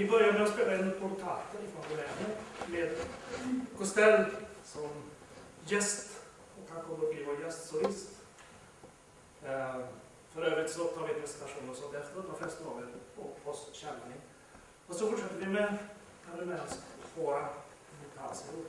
Vi börjar med att spela en portata ifrån Bologna med Costell som gäst, och han kommer att bli vår gästsolist. För övrigt så tar vi presentation och sånt efter, de flesta av er på oss känner ni. Och så fortsätter vi med Rumäns Hora Mutasio.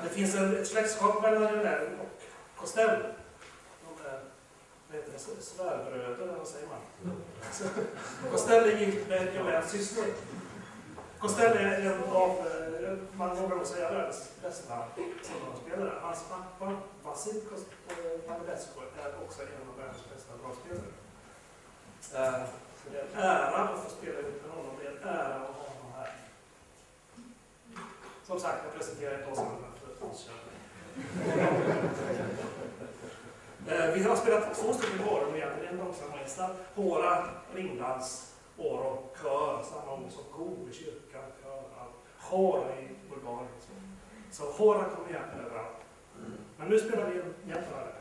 Det finns ett släktskap mellan Runell och Costell. De är svärbröder, eller vad säger man? Costell är gift med Rumells syster. Costell är en av, man vågar nog säga, världens bästa dragspelare. Hans pappa, Vasil Manilescu, är också en av världens bästa dragspelare. Det är en ära att få spela ihop med honom. Det är en ära att ha honom här. Som sagt, jag presenterar inte oss andra för oss. Vi har spelat 2 stycken kårer med egentligen de samma insats. Håra, ringdans, Åro, kör, samma ord som ko i kyrkan, kör, Håra i Bulgarien. Så Håra kommer igen överallt. Men nu spelar vi en jämförare.